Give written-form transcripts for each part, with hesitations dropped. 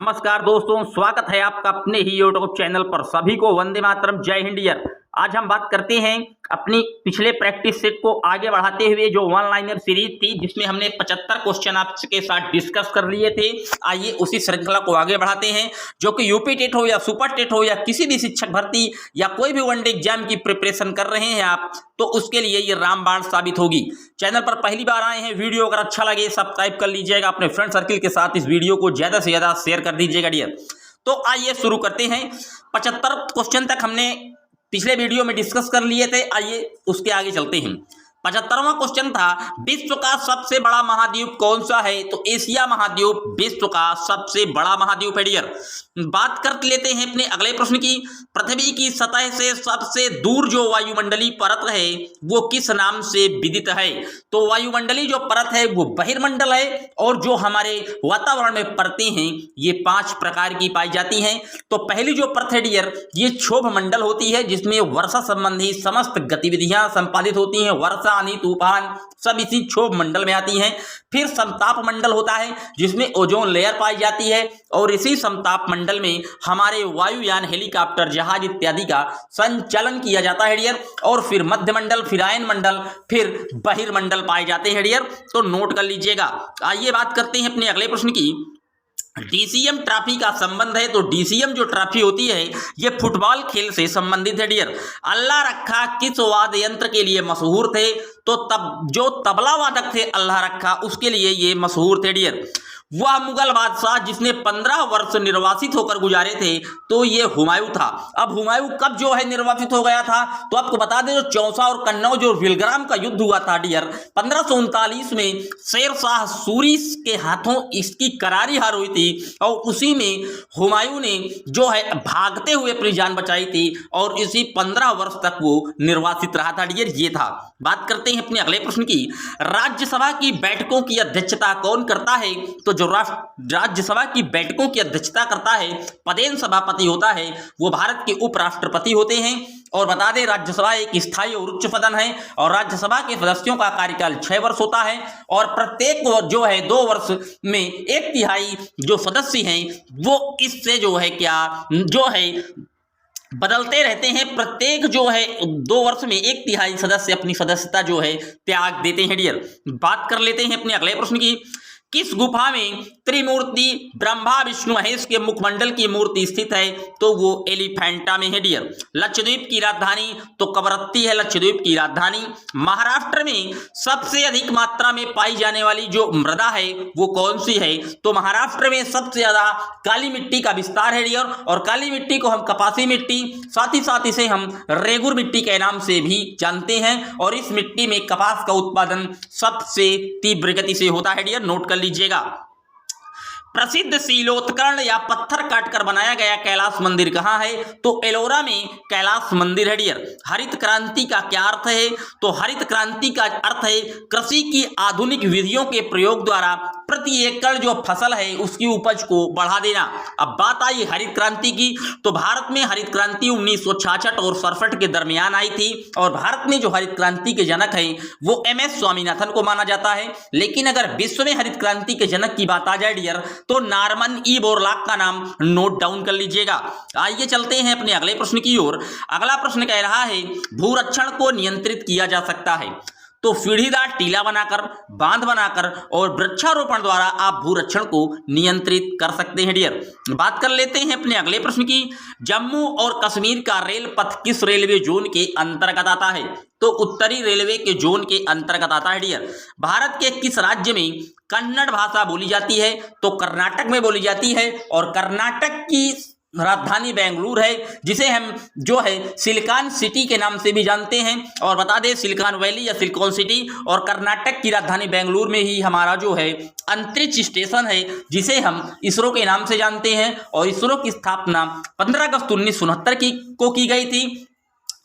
नमस्कार दोस्तों, स्वागत है आपका अपने ही यूट्यूब चैनल पर। सभी को वंदे मातरम, जय हिंद डियर। आज हम बात करते हैं अपनी पिछले प्रैक्टिस सेट को आगे बढ़ाते हुए जो वन लाइनर सीरीज थी, जिसमें हमने 75 क्वेश्चन आपके साथ डिस्कस कर लिए थे। आइए उसी श्रृंखला को आगे बढ़ाते हैं, जो कि यूपी टेट हो या सुपर टेट हो या किसी भी शिक्षक भर्ती या कोई भी वनडे एग्जाम की प्रिपरेशन कर रहे हैं आप, तो उसके लिए ये रामबाण साबित होगी। चैनल पर पहली बार आए हैं, वीडियो अगर अच्छा लगे सब्सक्राइब कर लीजिएगा, अपने फ्रेंड सर्किल के साथ इस वीडियो को ज्यादा से ज्यादा शेयर कर दीजिएगा डियर। तो आइए शुरू करते हैं। 75 क्वेश्चन तक हमने पिछले वीडियो में डिस्कस कर लिए थे। आइए उसके आगे चलते हैं। 75वां क्वेश्चन था, विश्व का सबसे बड़ा महाद्वीप कौन सा है? तो एशिया महाद्वीप विश्व का सबसे बड़ा महाद्वीप है डियर। बात कर लेते हैं अपने अगले प्रश्न की। पृथ्वी की सतह से सबसे दूर जो वायुमंडलीय परत है वो किस नाम से विदित है? तो वायुमंडलीय जो परत है वो बहिर्मंडल है, और जो हमारे वातावरण में परतें हैं ये 5 प्रकार की पाई जाती हैं। तो पहली जो परत है डियर, ये क्षोभ मंडल होती है, जिसमें वर्षा संबंधी समस्त गतिविधियां संपादित होती हैं। वर्षा, आंधी, तूफान सब इसी क्षोभ मंडल में आती हैं। फिर समताप मंडल होता है, जिसमें ओजोन लेयर पाई जाती है, और इसी समताप मंडल में हमारे वायुयान, हेलीकॉप्टर, जहाज इत्यादि का संचालन किया जाता है डियर। और फिर मध्यमंडल, फिर आयन मंडल, फिर बहिर्मंडल पाए जाते हैं डियर। तो नोट कर लीजिएगा। आइए बात करते हैं अपने अगले प्रश्न की। डीसीएम ट्रॉफी का संबंध है। तो डीसीएम जो ट्रॉफी होती है ये फुटबॉल खेल से संबंधित है डियर। अल्लाह रखा किस वाद्य यंत्र के लिए मशहूर थे? तो तब जो तबला वादक थे अल्लाह रखा, उसके लिए ये मशहूर थे डियर। वह मुगल बादशाह जिसने 15 वर्ष निर्वासित होकर गुजारे थे, तो ये हुमायूं था। अब हुमायूं कब जो है निर्वासित हो गया था? तो आपको बता दें, जो चौसा और कन्नौज जो विलग्राम का युद्ध हुआ था डियर 1539 में, शेर शाह सूरी के हाथों इसकी करारी हार हुई थी, और उसी में हुमायूं ने जो है भागते हुए अपनी जान बचाई थी, और इसी 15 वर्ष तक वो निर्वासित रहा था डियर। ये था। बात करते हैं अपने अगले प्रश्न की। राज्यसभा की बैठकों की अध्यक्षता कौन करता है? तो जो राज्यसभा की बैठकों की अध्यक्षता करता है, पदेन सभापति होता है, वो भारत के उपराष्ट्रपति होते हैं। और बता दें, राज्यसभा एक स्थायी और उच्च सदन है, और राज्यसभा के सदस्यों का कार्यकाल 6 वर्ष होता है, और प्रत्येक जो है 2 वर्ष में 1/3 जो सदस्य हैं वो इससे जो है क्या जो है बदलते रहते हैं। प्रत्येक जो है 2 वर्ष में 1/3 सदस्य अपनी सदस्यता जो है त्याग देते हैं डियर। बात कर लेते हैं अपने अगले प्रश्न की। किस गुफा में त्रिमूर्ति ब्रह्मा विष्णु महेश के मुखमंडल की मूर्ति स्थित है? तो वो एलिफेंटा में है डियर। लक्षद्वीप की राजधानी तो कवरत्ती है, लक्षद्वीप की राजधानी। महाराष्ट्र में सबसे अधिक मात्रा में पाई जाने वाली जो मृदा है वो कौन सी है? तो महाराष्ट्र में सबसे ज्यादा काली मिट्टी का विस्तार है डियर, और काली मिट्टी को हम कपासी मिट्टी, साथ ही साथ इसे हम रेगुर मिट्टी के नाम से भी जानते हैं। और इस मिट्टी में कपास का उत्पादन सबसे तीव्र गति से होता है डियर। नोट लीजिएगा। प्रसिद्ध शीलोत्कर्ण या पत्थर काटकर बनाया गया कैलाश मंदिर कहां है? तो एलोरा में कैलाश मंदिर है डियर। हरित क्रांति का क्या अर्थ है? तो हरित क्रांति का अर्थ है कृषि की आधुनिक विधियों के प्रयोग द्वारा प्रति एकड़ जो फसल है उसकी उपज को बढ़ा देना। अब बात आई हरित क्रांति की, तो भारत में हरित क्रांति 1966 और 67 के दरमियान आई थी, और भारत में जो हरित क्रांति के जनक है वो MS स्वामीनाथन को माना जाता है। लेकिन अगर विश्व में हरित क्रांति के जनक की बात आ जाए डियर, तो नॉर्मन ई बोरलॉग का नाम नोट डाउन कर लीजिएगा। आइए चलते हैं अपने अगले प्रश्न की ओर। अगला प्रश्न कह रहा है, भूरक्षण को नियंत्रित किया जा सकता है। तो सीढ़ीदार टीला बनाकर, बांध बनाकर और वृक्षारोपण द्वारा आप भूरक्षण को नियंत्रित कर सकते हैं डियर। बात कर लेते हैं अपने अगले प्रश्न की। जम्मू और कश्मीर का रेल पथ किस रेलवे जोन के अंतर्गत आता है? तो उत्तरी रेलवे के जोन के अंतर्गत आता है डियर। भारत के किस राज्य में कन्नड़ भाषा बोली जाती है? तो कर्नाटक में बोली जाती है, और कर्नाटक की राजधानी बेंगलुरु है, जिसे हम जो है सिलिकॉन सिटी के नाम से भी जानते हैं। और बता दें, सिलिकॉन वैली या सिलिकॉन सिटी, और कर्नाटक की राजधानी बेंगलुरु में ही हमारा जो है अंतरिक्ष स्टेशन है, जिसे हम इसरो के नाम से जानते हैं। और इसरो की स्थापना 15 अगस्त 1969 को की गई थी,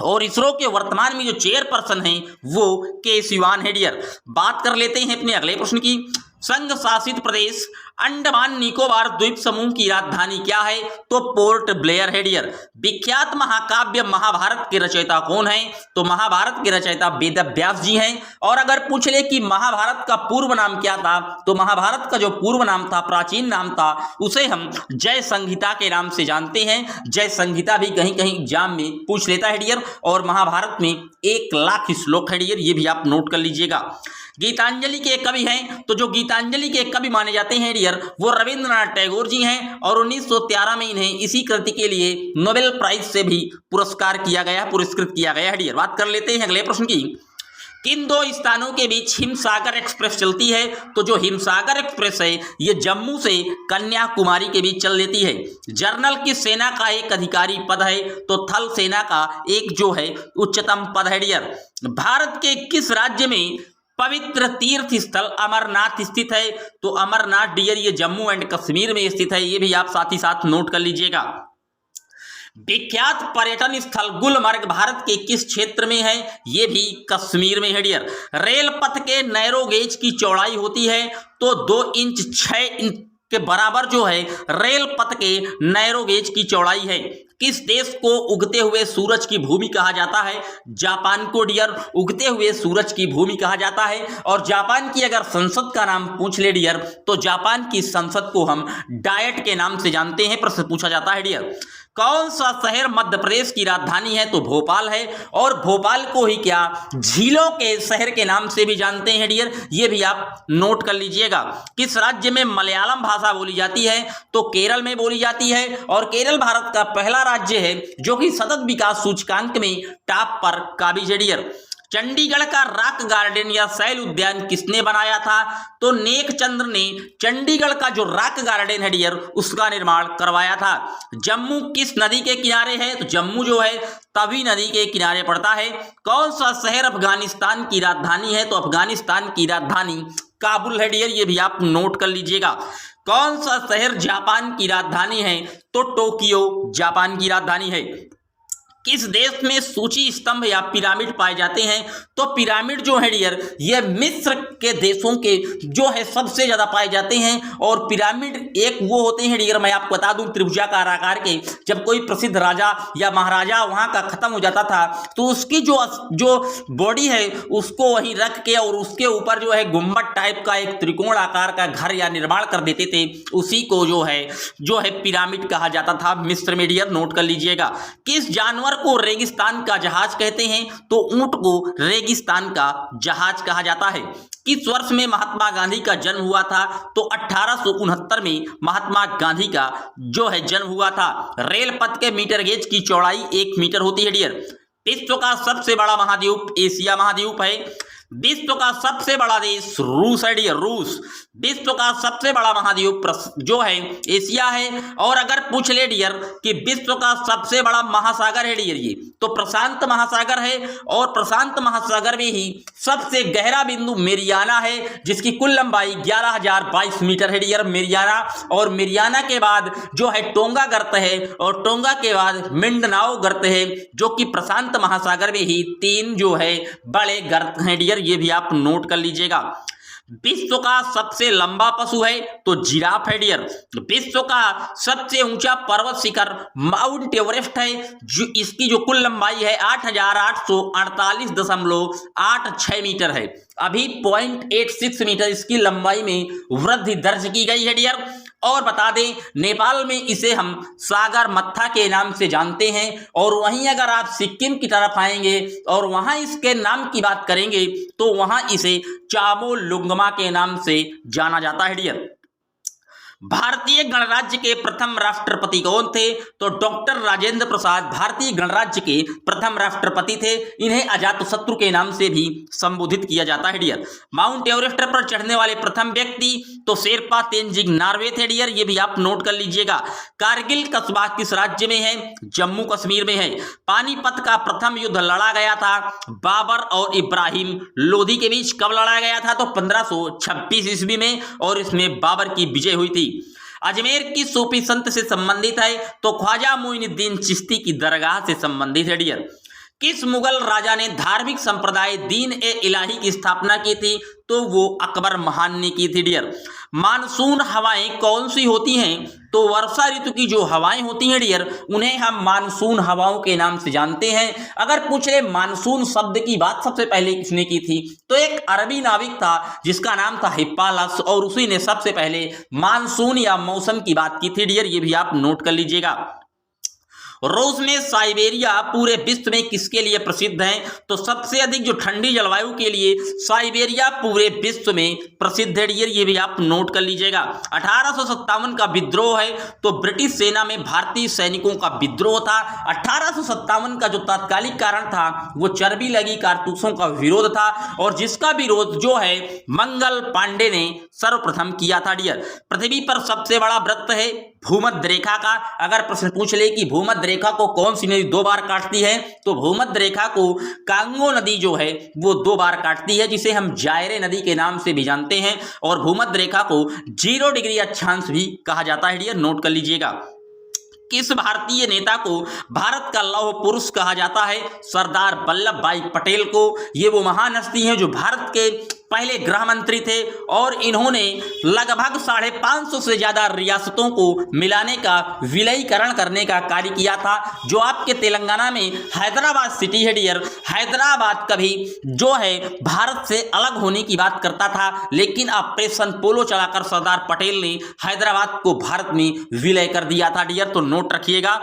और इसरो के वर्तमान में जो चेयरपर्सन हैं वो के सिवान है डियर। बात कर लेते हैं अपने अगले प्रश्न की। संघ शासित प्रदेश अंडमान निकोबार द्वीप समूह की राजधानी क्या है? तो पोर्ट ब्लेयर है डियर। विख्यात महाकाव्य महाभारत के रचयिता कौन है? तो महाभारत के रचयिता वेद व्यास जी हैं। और अगर पूछ ले कि महाभारत का पूर्व नाम क्या था, तो महाभारत का जो पूर्व नाम था, प्राचीन नाम था, उसे हम जय संहिता के नाम से जानते हैं। जय संहिता भी कहीं कहीं एग्जाम में पूछ लेता है डियर। और महाभारत में 1,00,000 श्लोक है डियर, ये भी आप नोट कर लीजिएगा। गीतांजलि के कवि हैं, तो जो गीतांजलि के कवि माने जाते हैं डियर, वो रविंद्रनाथ टैगोर जी हैं। और 1913 में इन्हें इसी कृति के लिए नोबेल प्राइज से भी पुरस्कृत किया गया है डियर। बात कर लेते हैं अगले प्रश्न की। किन दो स्थानों के बीच हिमसागर एक्सप्रेस चलती है? तो जो हिमसागर एक्सप्रेस है ये जम्मू से कन्याकुमारी के बीच चल देती है। जनरल किस सेना का एक अधिकारी पद है? तो थल सेना का एक जो है उच्चतम पद है डियर। भारत के किस राज्य में पवित्र तीर्थ स्थल अमरनाथ स्थित है? तो अमरनाथ डियर ये जम्मू एंड कश्मीर में स्थित है, ये भी आप साथ ही साथ नोट कर लीजिएगा। विख्यात पर्यटन स्थल गुलमर्ग भारत के किस क्षेत्र में है? ये भी कश्मीर में है डियर। रेल पथ के नैरो गेज की चौड़ाई होती है तो 2 इंच 6 इंच के बराबर जो है रेल पथ के नैरो गेज की चौड़ाई है। किस देश को उगते हुए सूरज की भूमि कहा जाता है? जापान को डियर उगते हुए सूरज की भूमि कहा जाता है। और जापान की अगर संसद का नाम पूछ ले डियर, तो जापान की संसद को हम डायट के नाम से जानते हैं, प्रश्न पूछा जाता है डियर। कौन सा शहर मध्य प्रदेश की राजधानी है? तो भोपाल है। और भोपाल को ही क्या झीलों के शहर के नाम से भी जानते हैं डियर, ये भी आप नोट कर लीजिएगा। किस राज्य में मलयालम भाषा बोली जाती है? तो केरल में बोली जाती है। और केरल भारत का पहला राज्य है जो कि सतत विकास सूचकांक में टॉप पर काबिज है डियर। चंडीगढ़ का रॉक गार्डन या शैल उद्यान किसने बनाया था? तो नेक चंद्र ने चंडीगढ़ का जो रॉक गार्डन है डियर उसका निर्माण करवाया था। जम्मू किस नदी के किनारे है? तो जम्मू जो है तवी नदी के किनारे पड़ता है। कौन सा शहर अफगानिस्तान की राजधानी है? तो अफगानिस्तान की राजधानी काबुल है डियर, ये भी आप नोट कर लीजिएगा। कौन सा शहर जापान की राजधानी है? तो टोक्यो जापान की राजधानी है। किस देश में सूची स्तंभ या पिरामिड पाए जाते हैं? तो पिरामिड जो है डियर ये मिस्र के देशों के जो है सबसे ज्यादा पाए जाते हैं। और पिरामिड एक वो होते हैं डियर, मैं आपको बता दूं, त्रिभुजाकार आकार के। जब कोई प्रसिद्ध राजा या महाराजा वहां का खत्म हो जाता था तो उसकी जो बॉडी है उसको वहीं रख के और उसके ऊपर जो है गुम्बद टाइप का एक त्रिकोण आकार का घर या निर्माण कर देते थे, उसी को जो है पिरामिड कहा जाता था मिस्र में डियर, नोट कर लीजिएगा। किस जानवर को रेगिस्तान का जहाज कहते हैं? तो ऊंट को रेगिस्तान का जहाज कहा जाता है। किस वर्ष में महात्मा गांधी का जन्म हुआ था? तो 1869 में महात्मा गांधी का जो है जन्म हुआ था। रेल पथ के मीटर गेज की चौड़ाई 1 मीटर होती है डियर। विश्व का सबसे बड़ा महाद्वीप एशिया महाद्वीप है। विश्व का सबसे बड़ा देश रूस है डियर, रूस। विश्व का सबसे बड़ा महाद्वीप जो है एशिया है। और अगर पूछ ले डियर कि विश्व का सबसे बड़ा महासागर है डियर ये, तो प्रशांत महासागर है। और प्रशांत महासागर में ही सबसे गहरा बिंदु मेरियाना है, जिसकी कुल लंबाई 11,022 मीटर है डियर, मेरियाना। और मेरियाना के बाद जो है टोंगा गर्त है। और टोंगा के बाद मिंडनाओ गर्त है, जो कि प्रशांत महासागर में ही 3 जो है बड़े गर्त हैं डियर, ये भी आप नोट कर लीजिएगा। विश्व का सबसे लंबा पशु है तो जिराफ है डियर। विश्व का सबसे ऊंचा पर्वत शिखर माउंट एवरेस्ट है, जो इसकी जो कुल लंबाई है 8,848.86 मीटर है। अभी 0.86 मीटर इसकी लंबाई में वृद्धि दर्ज की गई है डियर। और बता दें नेपाल में इसे हम सागर मत्था के नाम से जानते हैं। और वहीं अगर आप सिक्किम की तरफ आएंगे और वहां इसके नाम की बात करेंगे तो वहां इसे चामो लुंगमा के नाम से जाना जाता है डियर। भारतीय गणराज्य के प्रथम राष्ट्रपति कौन थे? तो डॉक्टर राजेंद्र प्रसाद भारतीय गणराज्य के प्रथम राष्ट्रपति थे। इन्हें अजातशत्रु के नाम से भी संबोधित किया जाता है डियर। माउंट एवरेस्ट पर चढ़ने वाले प्रथम व्यक्ति तो शेरपा तेंजिंग नॉर्वे थे डियर, ये भी आप नोट कर लीजिएगा। कारगिल कस्बा किस राज्य में है? जम्मू कश्मीर में है। पानीपत का प्रथम युद्ध लड़ा गया था बाबर और इब्राहिम लोधी के बीच। कब लड़ा गया था? तो 1526 ईस्वी में, और इसमें बाबर की विजय हुई थी। अजमेर की सूफी संत से संबंधित है तो ख्वाजा मोइनुद्दीन चिश्ती की दरगाह से संबंधित है डियर। किस मुगल राजा ने धार्मिक संप्रदाय दीन ए इलाही की स्थापना की थी? तो वो अकबर महान ने की थी डियर। मानसून हवाएं कौन सी होती हैं? तो वर्षा ऋतु की जो हवाएं होती हैं डियर, उन्हें हम मानसून हवाओं के नाम से जानते हैं। अगर पूछ ले मानसून शब्द की बात सबसे पहले किसने की थी, तो एक अरबी नाविक था जिसका नाम था हिप्पालस, और उसी ने सबसे पहले मानसून या मौसम की बात की थी डियर। ये भी आप नोट कर लीजिएगा। रूस में साइबेरिया पूरे विश्व में किसके लिए प्रसिद्ध है? तो सबसे अधिक जो ठंडी जलवायु के लिए साइबेरिया पूरे विश्व में प्रसिद्ध है डियर। ये भी आप नोट कर लीजिएगा। 1857 का विद्रोह है, तो ब्रिटिश सेना में भारतीय सैनिकों का विद्रोह था। 1857 का जो तात्कालिक कारण था वो चर्बी लगी कारतूसों का विरोध था, और जिसका विरोध जो है मंगल पांडे ने सर्वप्रथम किया था डियर। पृथ्वी पर सबसे बड़ा वृत्त है भूमध्य रेखा का। अगर प्रश्न पूछ ले कि भूमध्य रेखा को कौन सी नदी 2 बार काटती है, तो भूमध्य रेखा को कांगो नदी जो है वो 2 बार काटती है, जिसे हम जायरे नदी के नाम से भी जानते हैं। और भूमध्य रेखा को 0 डिग्री अक्षांश भी कहा जाता है डियर, नोट कर लीजिएगा। किस भारतीय नेता को भारत का लौह पुरुष कहा जाता है? सरदार वल्लभ भाई पटेल को। ये वो महान हस्ती हैं जो भारत के पहले गृह मंत्री थे, और इन्होंने लगभग 550 से ज्यादा रियासतों को मिलाने का विलयीकरण करने का कार्य किया था। जो आपके तेलंगाना में हैदराबाद सिटी है डियर, हैदराबाद कभी जो है भारत से अलग होने की बात करता था, लेकिन ऑपरेशन पोलो चलाकर सरदार पटेल ने हैदराबाद को भारत में विलय कर दिया था डियर, तो नोट रखिएगा।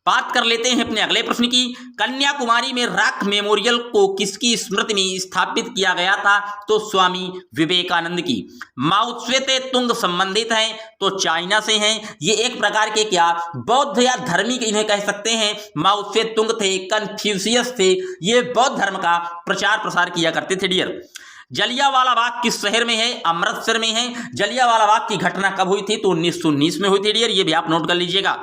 बात कर लेते हैं अपने अगले प्रश्न की। कन्याकुमारी में रॉक मेमोरियल को किसकी स्मृति में स्थापित किया गया था? तो स्वामी विवेकानंद की। माओ त्से तुंग संबंधित हैं, तो चाइना से हैं। ये एक प्रकार के क्या बौद्ध या धर्मी इन्हें कह सकते हैं। माओ त्से तुंग थे, कन्फ्यूशियस थे, ये बौद्ध धर्म का प्रचार प्रसार किया करते थे डियर। जलियांवाला बाग किस शहर में है? अमृतसर में है। जलियांवाला बाग की घटना कब हुई थी? तो 1919 में हुई थी डियर, ये भी आप नोट कर लीजिएगा।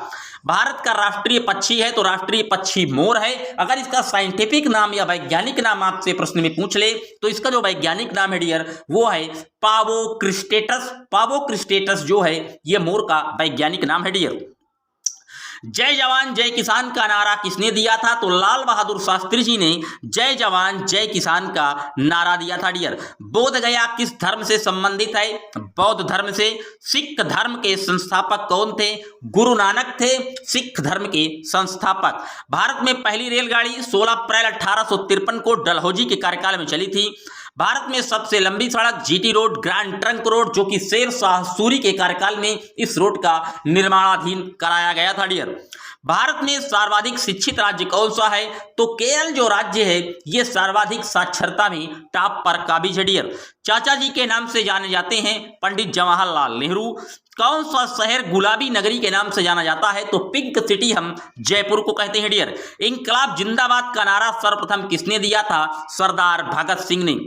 भारत का राष्ट्रीय पक्षी है, तो राष्ट्रीय पक्षी मोर है। अगर इसका साइंटिफिक नाम या वैज्ञानिक नाम आपसे प्रश्न में पूछ ले, तो इसका जो वैज्ञानिक नाम है डियर वो है पावो क्रिस्टेटस। पावो क्रिस्टेटस जो है ये मोर का वैज्ञानिक नाम है डियर। जय जवान जय किसान का नारा किसने दिया था? तो लाल बहादुर शास्त्री जी ने जय जवान जय किसान का नारा दिया था डियर। बोध गया किस धर्म से संबंधित है? बौद्ध धर्म से। सिख धर्म के संस्थापक कौन थे? गुरु नानक थे सिख धर्म के संस्थापक। भारत में पहली रेलगाड़ी 16 अप्रैल 1853 को डलहौजी के कार्यकाल में चली थी। भारत में सबसे लंबी सड़क GT road, grand trunk road, जो कि शेर शाह सूरी के कार्यकाल में इस रोड का निर्माणाधीन कराया गया था डियर। भारत में सर्वाधिक शिक्षित राज्य कौन सा है? तो केरल जो राज्य है ये सर्वाधिक साक्षरता में टॉप पर काबिज है डियर। चाचा जी के नाम से जाने जाते हैं पंडित जवाहरलाल नेहरू। कौन सा शहर गुलाबी नगरी के नाम से जाना जाता है? तो पिंक सिटी हम जयपुर को कहते हैं डियर। इंकलाब जिंदाबाद का नारा सर्वप्रथम किसने दिया था? सरदार भगत सिंह ने।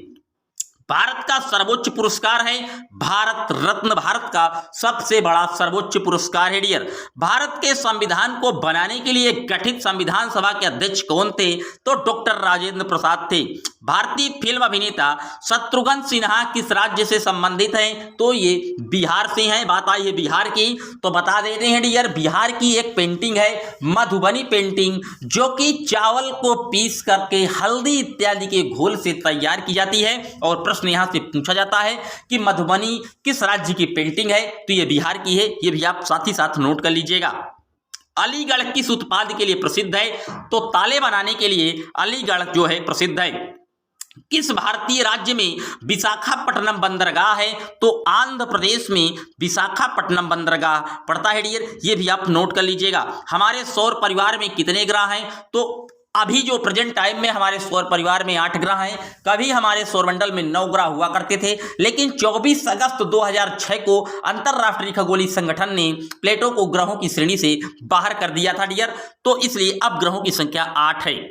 भारत का सर्वोच्च पुरस्कार है भारत रत्न, भारत का सबसे बड़ा सर्वोच्च पुरस्कार है डियर। भारत के संविधान को बनाने के लिए गठित संविधान सभा के अध्यक्ष कौन थे? तो डॉक्टर राजेंद्र प्रसाद थे। भारतीय फिल्म अभिनेता शत्रुघ्न सिन्हा किस राज्य से संबंधित हैं? तो ये बिहार से हैं। बात आई है बिहार की, तो बता देते हैं डियर, बिहार की एक पेंटिंग है मधुबनी पेंटिंग, जो कि चावल को पीस करके हल्दी इत्यादि के घोल से तैयार की जाती है। और प्रश्न यहां से पूछा जाता है कि मधुबनी किस राज्य की पेंटिंग है? तो ये बिहार की है, ये भी आप साथ ही साथ नोट कर लीजिएगा। अलीगढ़ किस उत्पाद के लिए प्रसिद्ध है? तो ताले बनाने के लिए अलीगढ़ जो है प्रसिद्ध है। किस भारतीय राज्य में विशाखापट्टनम बंदरगाह है? तो आंध्र प्रदेश में विशाखापट्टनम बंदरगाह पड़ता है डियर, ये भी आप नोट कर लीजिएगा। हमारे सौर परिवार में कितने ग्रह हैं? तो अभी जो प्रेजेंट टाइम में हमारे सौर परिवार में 8 ग्रह हैं। कभी हमारे सौरमंडल में 9 ग्रह हुआ करते थे, लेकिन 24 अगस्त 2006 को अंतरराष्ट्रीय खगोलीय संगठन ने प्लेटो को ग्रहों की श्रेणी से बाहर कर दिया था डियर, तो इसलिए अब ग्रहों की संख्या 8 है।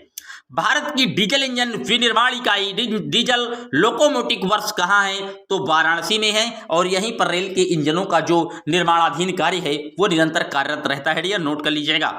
भारत की डीजल इंजन विनिर्माण इकाई डीजल लोकोमोटिव वर्क्स कहाँ है? तो वाराणसी में है, और यहीं पर रेल के इंजनों का जो निर्माणाधीन कार्य है वो निरंतर कार्यरत रहता है डियर, नोट कर लीजिएगा।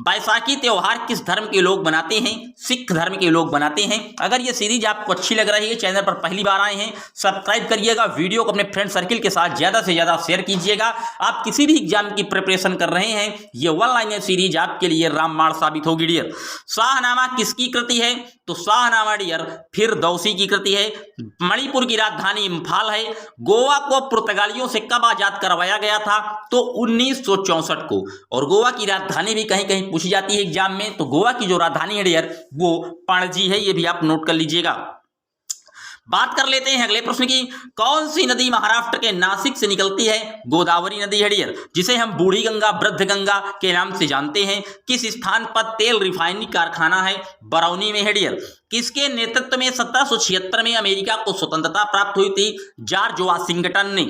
बैसाखी त्योहार किस धर्म के लोग बनाते हैं? सिख धर्म के लोग बनाते हैं। अगर ये सीरीज आपको अच्छी लग रही है, चैनल पर पहली बार आए हैं, सब्सक्राइब करिएगा, वीडियो को अपने फ्रेंड सर्किल के साथ ज़्यादा से ज़्यादा शेयर कीजिएगा। आप किसी भी एग्जाम की प्रिपरेशन कर रहे हैं, ये 1 लाइनर सीरीज आपके लिए रामबाण साबित होगी डियर। शाहनामा किसकी कृति है? तो शाहनामा डियर फिरदौसी की कृति है। मणिपुर की राजधानी इम्फाल है। गोवा को पुर्तगालियों से कब आजाद करवाया गया था? तो 1964 को। और गोवा की राजधानी भी कहीं कहीं पूछी जाती है एग्जाम में, तो गोवा की जो राजधानी है डियर वो पणजी है, ये भी आप नोट कर लीजिएगा। बात कर लेते हैं अगले प्रश्न की। कौन सी नदी महाराष्ट्र के नासिक से निकलती है? गोदावरी नदी है डियर, जिसे हम बूढ़ी गंगा, वृद्ध गंगा के नाम से जानते हैं। किस स्थान पर तेल रिफाइनरी कारखाना है? बरौनी में है डियर। किसके नेतृत्व में 1776 में अमेरिका को स्वतंत्रता प्राप्त हुई थी? जॉर्ज वाशिंगटन ने।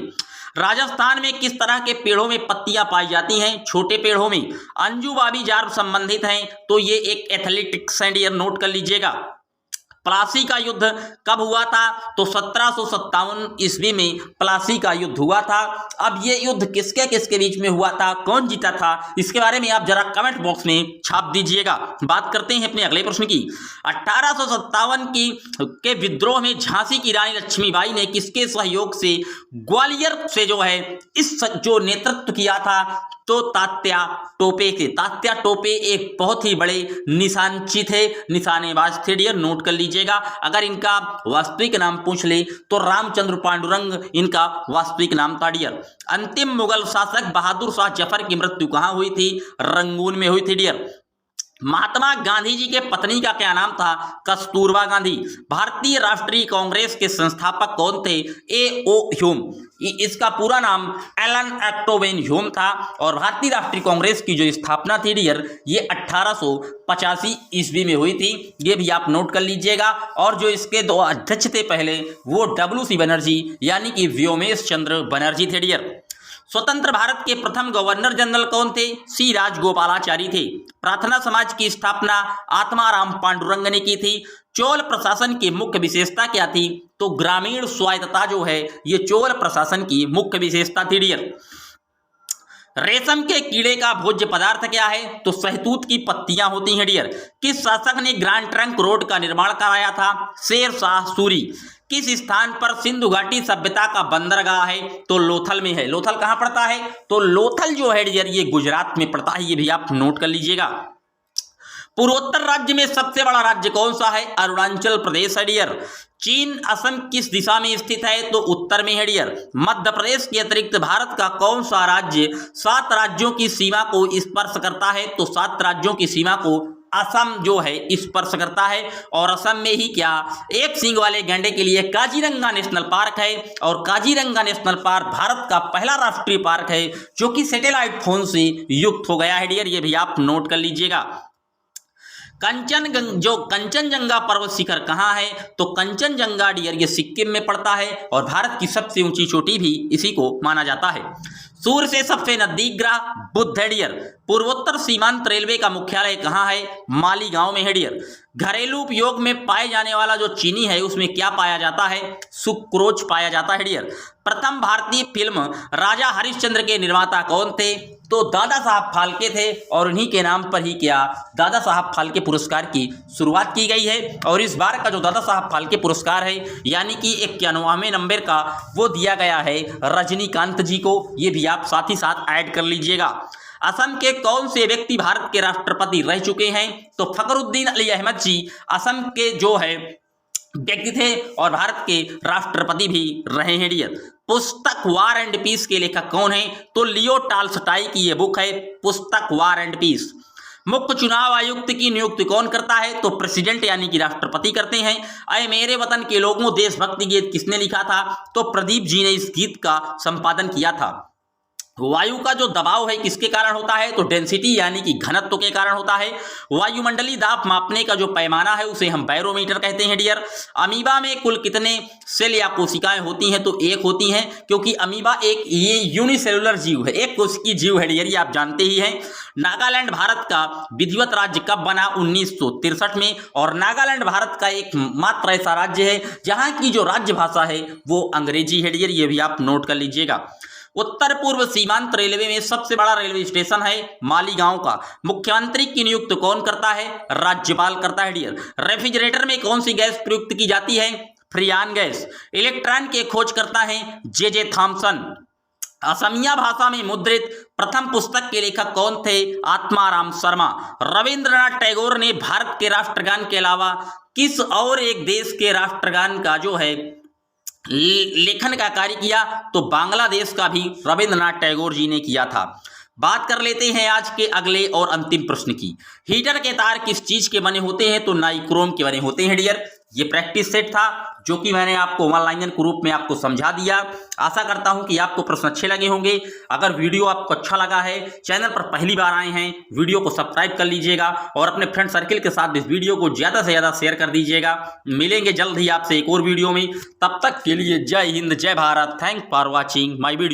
राजस्थान में किस तरह के पेड़ों में पत्तियां पाई जाती हैं? छोटे पेड़ों में। अंजू बाबी जार संबंधित हैं, तो ये एक एथलेटिक्स है डियर, नोट कर लीजिएगा। प्लासी का युद्ध कब हुआ था? तो 1757 ईस्वी में प्लासी का युद्ध हुआ था। अब ये युद्ध किसके किसके बीच में हुआ था, कौन जीता था, इसके बारे में आप जरा कमेंट बॉक्स में छाप दीजिएगा। बात करते हैं अपने अगले प्रश्न की। 1857 के विद्रोह में झांसी की रानी लक्ष्मीबाई ने किसके सहयोग से ग्वालियर से जो है इस जो नेतृत्व किया था? तो तात्या टोपे के। तात्या टोपे एक बहुत ही बड़े निशानची थे, निशानेबाज थे डियर, नोट कर लीजिएगा। अगर इनका वास्तविक नाम पूछ ले तो रामचंद्र पांडुरंग इनका वास्तविक नाम था डियर। अंतिम मुगल शासक बहादुर शाह जफर की मृत्यु कहां हुई थी? रंगून में हुई थी डियर। महात्मा गांधी जी के पत्नी का क्या नाम था? कस्तूरबा गांधी। भारतीय राष्ट्रीय कांग्रेस के संस्थापक कौन थे? A.O. ह्यूम। इसका पूरा नाम एलन ऑक्टोवेन ह्यूम था। और भारतीय राष्ट्रीय कांग्रेस की जो स्थापना थी डियर ये 1885 ईस्वी में हुई थी, ये भी आप नोट कर लीजिएगा। और जो इसके दो अध्यक्ष थे पहले वो W.C. बनर्जी यानी कि व्योमेश चंद्र बनर्जी थे डियर। स्वतंत्र भारत के प्रथम गवर्नर जनरल कौन थे? C. राजगोपालाचारी थे। प्रार्थना समाज की स्थापना आत्माराम पांडुरंग ने की थी। चोल प्रशासन की मुख्य विशेषता क्या थी? तो ग्रामीण स्वायत्तता जो है ये चोल प्रशासन की मुख्य विशेषता थी डियर। रेशम के कीड़े का भोज्य पदार्थ क्या है? तो शहतूत की पत्तियां होती हैं डियर। किस शासक ने ग्रैंड ट्रंक रोड का निर्माण कराया था? शेर शाह सूरी। किस स्थान पर सिंधु घाटी सभ्यता का बंदरगाह है? तो लोथल में है। लोथल कहां पड़ता है? तो लोथल जो है डियर ये गुजरात में पड़ता है, ये भी आप नोट कर लीजिएगा। पूर्वोत्तर राज्य में सबसे बड़ा राज्य कौन सा है? अरुणाचल प्रदेश है डियर। चीन असम किस दिशा में स्थित है? तो उत्तर में है डियर। मध्य प्रदेश के अतिरिक्त भारत का कौन सा राज्य 7 राज्यों की सीमा को स्पर्श करता है? तो 7 राज्यों की सीमा को असम जो है स्पर्श करता है। और असम में ही क्या एक सींग वाले गैंडे के लिए काजीरंगा नेशनल पार्क है। और काजीरंगा नेशनल पार्क भारत का पहला राष्ट्रीय पार्क है जो कि सैटेलाइट फोन से युक्त हो गया है डियर, ये भी आप नोट कर लीजिएगा। कंचनजंगा पर्वत शिखर कहाँ है? तो कंचनजंगा डियर ये सिक्किम में पड़ता है और भारत की सबसे ऊंची चोटी भी इसी को माना जाता है। सूर्य से सबसे नजदीक ग्रह बुध है डियर। पूर्वोत्तर सीमांत रेलवे का मुख्यालय कहाँ है? मालीगांव में है डियर। घरेलू उपयोग में पाए जाने वाला जो चीनी है उसमें क्या पाया जाता है? सुक्रोज पाया जाता है डियर। प्रथम भारतीय फिल्म राजा हरिश्चंद्र के निर्माता कौन थे? तो दादा साहब फाल्के थे। और उन्हीं के नाम पर ही क्या दादा साहब फाल्के पुरस्कार की शुरुआत की गई है। और इस बार का जो दादा साहब फाल्के पुरस्कार है यानी कि 91वें नंबर का वो दिया गया है रजनीकांत जी को, ये भी आप साथ ही साथ ऐड कर लीजिएगा। असम के कौन से व्यक्ति भारत के राष्ट्रपति रह चुके हैं? तो फखरुद्दीन अली अहमद जी असम के जो है व्यक्ति थे और भारत के राष्ट्रपति भी रहे हैं डियर। पुस्तक वार एंड पीस के लेखक कौन है? तो लियो टाल्स्टाई की ये बुक है पुस्तक वार एंड पीस। मुख्य चुनाव आयुक्त की नियुक्ति कौन करता है? तो प्रेसिडेंट यानी कि राष्ट्रपति करते हैं। अय मेरे वतन के लोगों देशभक्ति गीत किसने लिखा था? तो प्रदीप जी ने इस गीत का संपादन किया था। वायु का जो दबाव है किसके कारण होता है? तो डेंसिटी यानी कि घनत्व के कारण होता है। वायुमंडलीय दाब मापने का जो पैमाना है उसे हम बैरोमीटर कहते हैं डियर। अमीबा में कुल कितने सेल या कोशिकाएं होती हैं? तो 1 होती हैं, क्योंकि अमीबा एक ये यूनिसेलुलर जीव है, एक कोशिकीय जीव है डियर, ये आप जानते ही हैं। नागालैंड भारत का विधिवत राज्य कब बना? 1963 में। और नागालैंड भारत का एक मात्र ऐसा राज्य है जहां की जो राज्य भाषा है वो अंग्रेजी है डियर, ये भी आप नोट कर लीजिएगा। उत्तर पूर्व सीमांत रेलवे में सबसे बड़ा रेलवे स्टेशन है मालीगांव का। मुख्यमंत्री की नियुक्ति कौन करता है? राज्यपाल करता है डियर। रेफ्रिजरेटर में कौन सी गैस प्रयुक्त की जाती है? फ्रियान गैस। इलेक्ट्रॉन के खोज करता है जे थॉमसन। असमिया भाषा में मुद्रित प्रथम पुस्तक के लेखक कौन थे? आत्माराम शर्मा। रविंद्रनाथ टैगोर ने भारत के राष्ट्रगान के अलावा किस और एक देश के राष्ट्रगान का जो है लेखन का कार्य किया? तो बांग्लादेश का भी रविंद्रनाथ टैगोर जी ने किया था। बात कर लेते हैं आज के अगले और अंतिम प्रश्न की। हीटर के तार किस चीज के बने होते हैं? तो नाइक्रोम के बने होते हैं डियर। ये प्रैक्टिस सेट था जो कि मैंने आपको ऑनलाइन ग्रुप में आपको समझा दिया। आशा करता हूं कि आपको प्रश्न अच्छे लगे होंगे। अगर वीडियो आपको अच्छा लगा है, चैनल पर पहली बार आए हैं, वीडियो को सब्सक्राइब कर लीजिएगा और अपने फ्रेंड सर्किल के साथ इस वीडियो को ज्यादा से ज्यादा शेयर कर दीजिएगा। मिलेंगे जल्द ही आपसे एक और वीडियो में, तब तक के लिए जय हिंद, जय Bharat. Thank for watching my video.